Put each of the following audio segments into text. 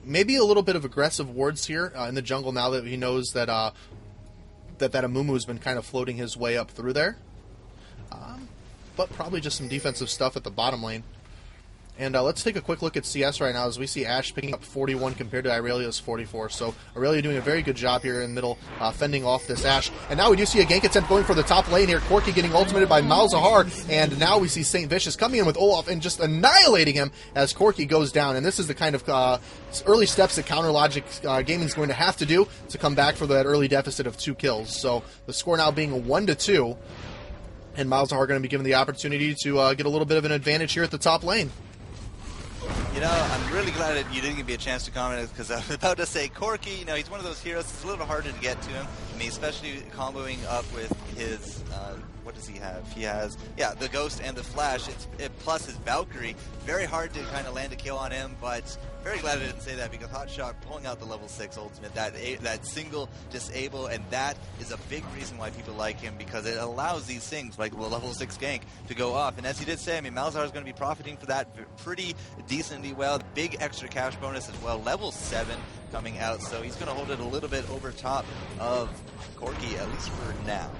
Maybe a little bit of aggressive wards here in the jungle now that he knows that that Amumu has been kind of floating his way up through there. But probably just some defensive stuff at the bottom lane. And let's take a quick look at CS right now as we see Ashe picking up 41 compared to Irelia's 44. So Irelia doing a very good job here in the middle, fending off this Ashe. And now we do see a gank attempt going for the top lane here. Corki getting ultimated by Malzahar. And now we see St. Vicious coming in with Olaf and just annihilating him as Corki goes down. And this is the kind of early steps that Counter Logic Gaming is going to have to do to come back for that early deficit of 2 kills. So the score now being 1-2. And Malzahar going to be given the opportunity to get a little bit of an advantage here at the top lane. You know, I'm really glad that you didn't give me a chance to comment because I was about to say Corki, you know, he's one of those heroes. It's a little harder to get to him. I mean, especially comboing up with his, what does he have? He has, yeah, the Ghost and the Flash, plus his Valkyrie. Very hard to kind of land a kill on him, but very glad I didn't say that because Hotshot pulling out the level 6 ultimate, that single disable, and that is a big reason why people like him because it allows these things like the level 6 gank to go off. And as he did say, I mean, Malzahar is going to be profiting for that pretty decently well. Big extra cash bonus as well, level 7 coming out, so he's going to hold it a little bit over top of Corki, at least for now.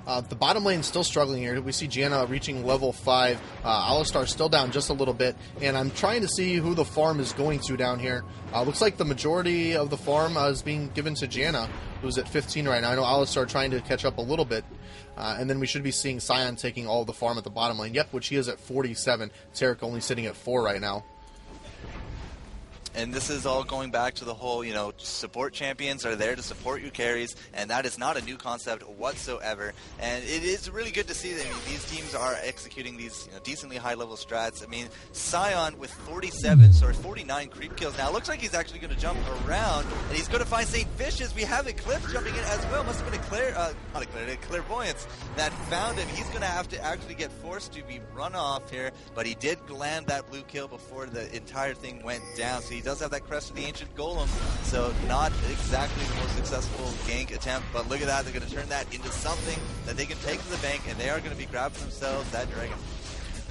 The bottom lane still struggling here. We see Janna reaching level 5. Alistar still down just a little bit. And I'm trying to see who the farm is going to down here. Looks like the majority of the farm is being given to Janna, who's at 15 right now. I know Alistar trying to catch up a little bit. And then we should be seeing Sion taking all of the farm at the bottom lane. Yep, which he is at 47. Tarek only sitting at 4 right now. And this is all going back to the whole, you know, support champions are there to support your carries, and that is not a new concept whatsoever. And it is really good to see that these teams are executing these, you know, decently high-level strats. I mean, Sion with 49 creep kills now. Looks like he's actually going to jump around, and he's going to find St. Vicious. We have Eclipse jumping in as well. Must have been a clairvoyance that found him. He's going to have to actually get forced to be run off here, but he did land that blue kill before the entire thing went down. So he does have that crest of the ancient golem, so not exactly the most successful gank attempt, but look at that, they're going to turn that into something that they can take to the bank, and they are going to be grabbing themselves that dragon.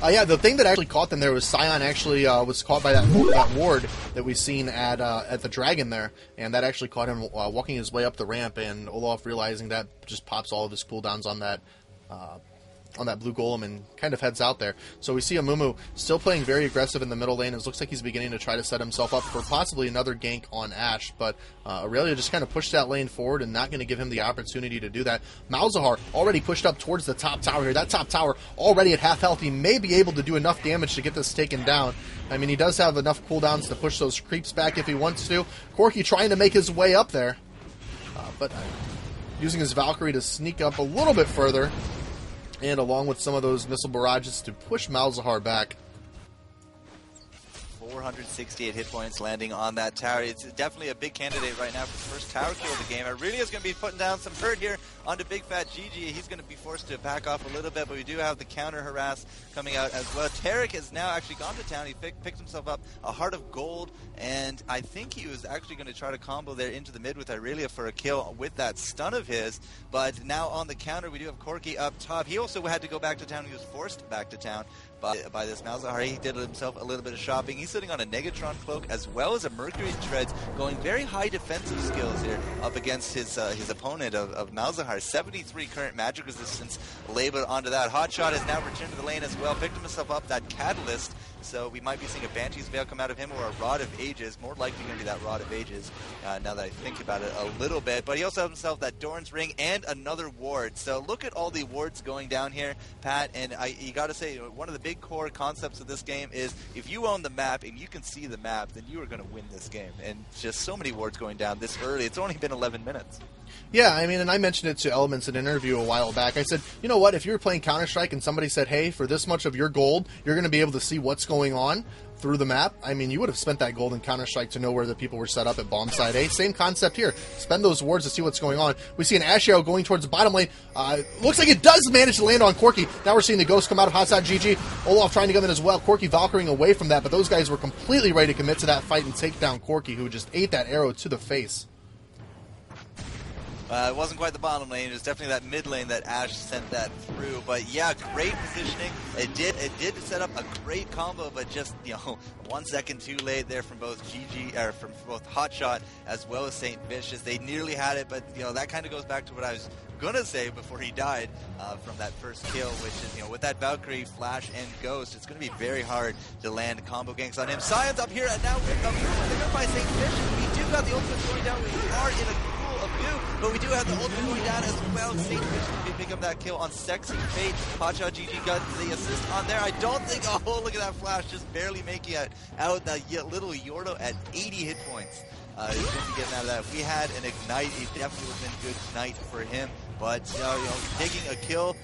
Yeah, the thing that actually caught them there was Sion actually was caught by that ward that we've seen at the dragon there, and that actually caught him walking his way up the ramp, and Olaf realizing that just pops all of his cooldowns on that blue golem and kind of heads out there. So we see Amumu still playing very aggressive in the middle lane. It looks like he's beginning to try to set himself up for possibly another gank on Ashe, but Aurelia just kind of pushed that lane forward and not going to give him the opportunity to do that. Malzahar already pushed up towards the top tower here. That top tower already at half health. He may be able to do enough damage to get this taken down. I mean, he does have enough cooldowns to push those creeps back if he wants to. Corki trying to make his way up there, but using his Valkyrie to sneak up a little bit further, and along with some of those missile barrages to push Malzahar back. 468 hit points landing on that tower. It's definitely a big candidate right now for the first tower kill of the game. Aurelia's going to be putting down some hurt here onto Big Fat Gigi. He's going to be forced to back off a little bit, but we do have the counter harass coming out as well. Tarek has now actually gone to town. He picked himself up a Heart of Gold, and I think he was actually going to try to combo there into the mid with Aurelia for a kill with that stun of his, but now on the counter we do have Corki up top. He also had to go back to town. He was forced back to town by this Malzahar. He did himself a little bit of shopping. He's sitting on a Negatron cloak as well as a Mercury Treads, going very high defensive skills here up against his opponent of Malzahar. 73 current magic resistance labeled onto that. Hotshot has now returned to the lane as well, picked himself up that Catalyst, so we might be seeing a Banshee's Veil come out of him or a Rod of Ages. More likely going to be that Rod of Ages now that I think about it a little bit. But he also has himself that Dorn's Ring and another ward. So look at all the wards going down here, Pat, and you got to say, one of the big core concepts of this game is if you own the map and you can see the map, then you are going to win this game. And just so many wards going down this early. It's only been 11 minutes. Yeah, I mean, and I mentioned it to Elements in an interview a while back. I said, you know what, if you were playing Counter-Strike and somebody said, hey, for this much of your gold, you're going to be able to see what's going on through the map, I mean, you would have spent that gold in Counter-Strike to know where the people were set up at bomb side A. Same concept here. Spend those wards to see what's going on. We see an Ashe arrow going towards the bottom lane. Looks like it does manage to land on Corki. Now we're seeing the Ghost come out of Hot Side GG. Olaf trying to come in as well. Corki Valkyring away from that, but those guys were completely ready to commit to that fight and take down Corki, who just ate that arrow to the face. It wasn't quite the bottom lane. It was definitely that mid lane that Ash sent that through. But yeah, great positioning. It did set up a great combo, but just 1 second too late there from both from both Hotshot as well as Saint Vicious. They nearly had it, but that kind of goes back to what I was gonna say before he died from that first kill, which is with that Valkyrie, Flash, and Ghost, it's gonna be very hard to land combo ganks on him. Scion's up here, and now we're up by Saint Vicious. We do got the ultimate going down. We are in a pool of goo, but we do have the ultimate going down as well. Saint Vicious will be picking up that kill on Sexy Fate. Hotshot GG got the assist on there. I don't think. Oh, look at that Flash, just barely making it out. That little Yordo at 80 hit points. He's going to be getting out of that. If we had an Ignite, it definitely would have been good tonight for him. But, taking a kill,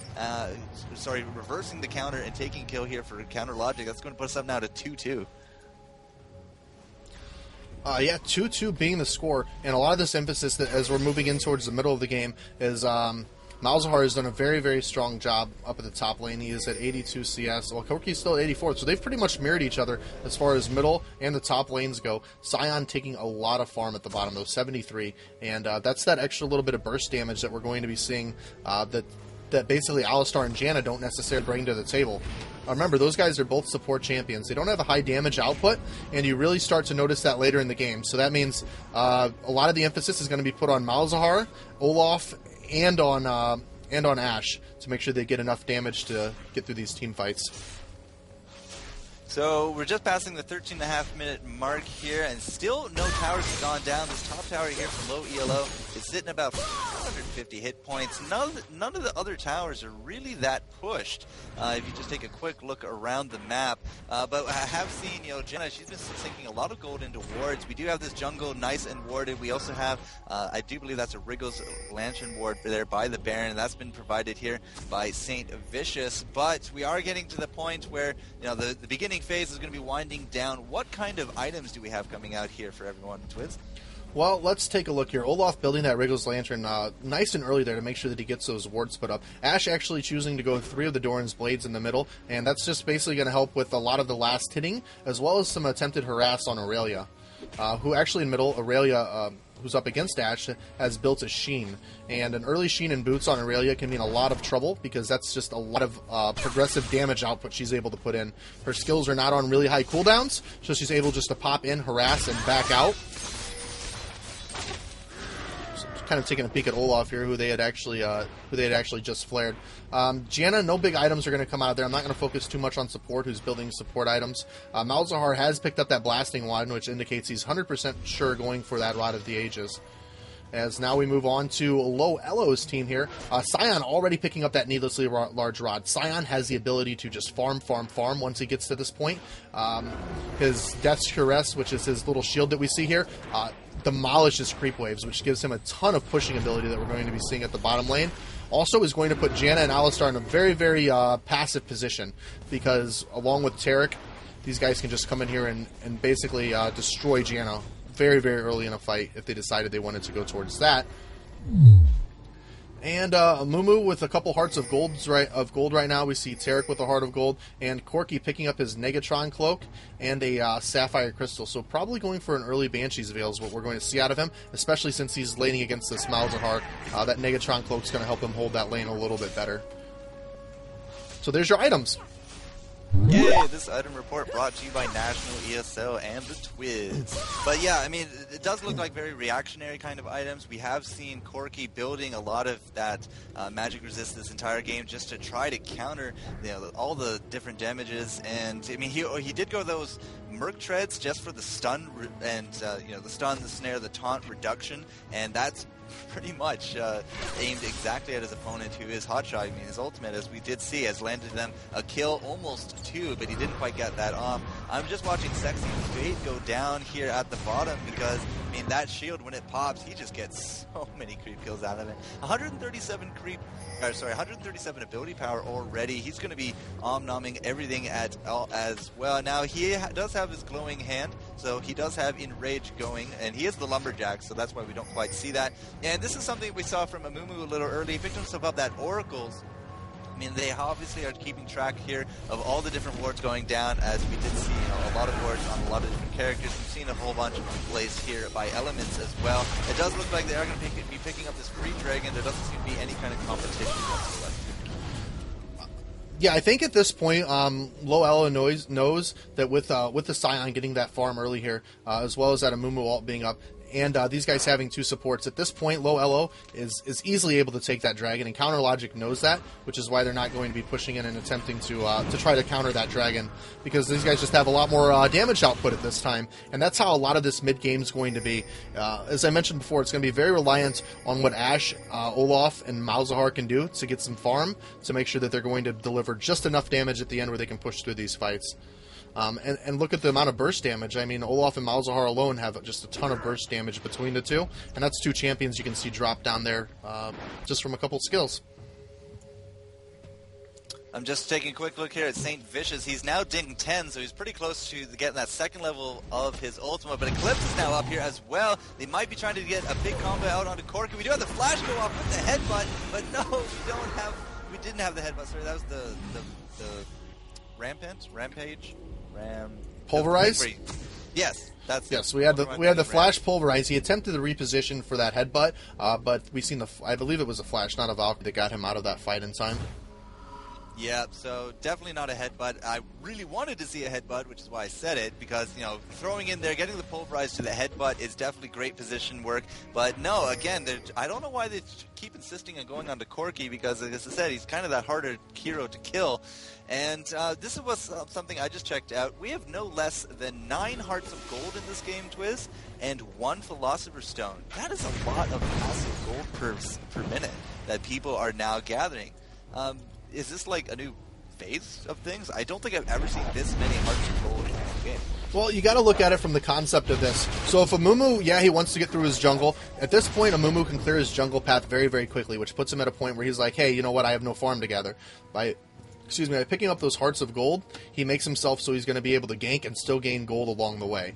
reversing the counter and taking a kill here for counter logic, that's going to put us up now to 2-2. Yeah, 2-2 being the score, and a lot of this emphasis that as we're moving in towards the middle of the game is Malzahar has done a very, very strong job up at the top lane. He is at 82 CS, while Corki's still at 84, so they've pretty much mirrored each other as far as middle and the top lanes go. Scion taking a lot of farm at the bottom, though, 73, and that's that extra little bit of burst damage that we're going to be seeing that basically Alistar and Janna don't necessarily bring to the table. Remember, those guys are both support champions. They don't have a high damage output, and you really start to notice that later in the game. So that means a lot of the emphasis is going to be put on Malzahar, Olaf, and on Ashe to make sure they get enough damage to get through these team fights. So we're just passing the 13.5 minute mark here, and still no towers have gone down. This top tower here from LowELO is sitting about 450 hit points. None of the other towers are really that pushed. If you just take a quick look around the map, but I have seen, Janna, she's been sinking a lot of gold into wards. We do have this jungle nice and warded. We also have, I do believe that's a Wriggles Lantern ward there by the Baron, and that's been provided here by Saint Vicious. But we are getting to the point where, the beginning phase is going to be winding down. What kind of items do we have coming out here for everyone, Twiz? Well, let's take a look here. Olaf building that Wriggles Lantern nice and early there to make sure that he gets those wards put up. Ashe actually choosing to go with 3 of the Doran's Blades in the middle, and that's just basically going to help with a lot of the last hitting, as well as some attempted harass on Aurelia, who actually in middle, Aurelia, who's up against Ashe, has built a Sheen. And an early Sheen and boots on Aurelia can mean a lot of trouble, because that's just a lot of progressive damage output she's able to put in. Her skills are not on really high cooldowns, so she's able just to pop in, harass, and back out. Kind of taking a peek at Olaf here, who they had actually just flared. Janna, no big items are going to come out of there. I'm not going to focus too much on support, who's building support items. Malzahar has picked up that blasting wand, which indicates he's 100% sure going for that Rod of the Ages. As now we move on to LowELO's team here. Scion already picking up that needlessly large rod. Scion has the ability to just farm once he gets to this point. His Death's Cuirass, which is his little shield that we see here, demolishes creep waves, which gives him a ton of pushing ability that we're going to be seeing at the bottom lane. Also is going to put Janna and Alistar in a very, very passive position, because along with Taric, these guys can just come in here and basically destroy Janna very, very early in a fight if they decided they wanted to go towards that. And Mumu with a couple hearts of gold right now. We see Taric with a heart of gold, and Corki picking up his Negatron cloak and a Sapphire crystal. So probably going for an early Banshee's Veil is what we're going to see out of him, especially since he's laning against this Malzahar. That Negatron cloak's going to help him hold that lane a little bit better. So there's your items. Yay, this item report brought to you by National ESL and the Twiz. But yeah, I mean, it does look like very reactionary kind of items. We have seen Corki building a lot of that magic resist this entire game just to try to counter all the different damages. And I mean, he did go those Merc Treads just for the stun and the stun, the snare, the taunt reduction, and that's pretty much aimed exactly at his opponent, who is Hotshot. I mean, his ultimate, as we did see, has landed them a kill, almost 2, but he didn't quite get that off. I'm just watching Sexy Fate go down here at the bottom, because, I mean, that shield, when it pops, he just gets so many creep kills out of it. 137 ability power already. He's going to be om-nomming everything as well. Now, he does have his glowing hand, so he does have Enrage going, and he is the Lumberjack, so that's why we don't quite see that. And this is something we saw from Amumu a little early. He picked himself up that Oracle's I mean, they obviously are keeping track here of all the different wards going down, as we did see, a lot of wards on a lot of different characters. We've seen a whole bunch of plays here by elements as well. It does look like they are going to be picking up this free dragon. There doesn't seem to be any kind of competition whatsoever. Yeah, I think at this point, LowELO knows that with the Scion getting that farm early here, as well as that Amumu ult being up, and these guys having 2 supports, at this point, LowELO is easily able to take that dragon, and Counter Logic knows that, which is why they're not going to be pushing in and attempting to try to counter that dragon, because these guys just have a lot more damage output at this time, and that's how a lot of this mid-game is going to be. As I mentioned before, it's going to be very reliant on what Ashe, Olaf, and Malzahar can do to get some farm, to make sure that they're going to deliver just enough damage at the end where they can push through these fights. And look at the amount of burst damage. I mean, Olaf and Malzahar alone have just a ton of burst damage between the two, and that's 2 champions you can see drop down there just from a couple skills. I'm just taking a quick look here at St. Vicious. He's now ding 10, so he's pretty close to getting that 2nd level of his ultimate, but Eclipse is now up here as well. They might be trying to get a big combo out onto Corki. We do have the flash go off with the headbutt, but no, we didn't have the headbutt. Sorry, that was the rampage? Pulverize? Yes, that's yes. We had the flash pulverize. He attempted to reposition for that headbutt, but we seen I believe it was a flash, not a Valkyrie, that got him out of that fight in time. Yeah, so definitely not a headbutt. I really wanted to see a headbutt, which is why I said it, because, throwing in there, getting the pulverize to the headbutt is definitely great position work. But no, again, I don't know why they keep insisting on going on to Corki, because, as I said, he's kind of that harder hero to kill. And this was something I just checked out. We have no less than 9 hearts of gold in this game, Twiz, and 1 Philosopher's Stone. That is a lot of passive gold per minute that people are now gathering. Is this like a new phase of things? I don't think I've ever seen this many hearts of gold in one game. Well, you got to look at it from the concept of this. So if Amumu, he wants to get through his jungle. At this point, Amumu can clear his jungle path very, very quickly, which puts him at a point where he's like, hey, you know what, I have no farm to gather. By picking up those hearts of gold, he makes himself so he's going to be able to gank and still gain gold along the way.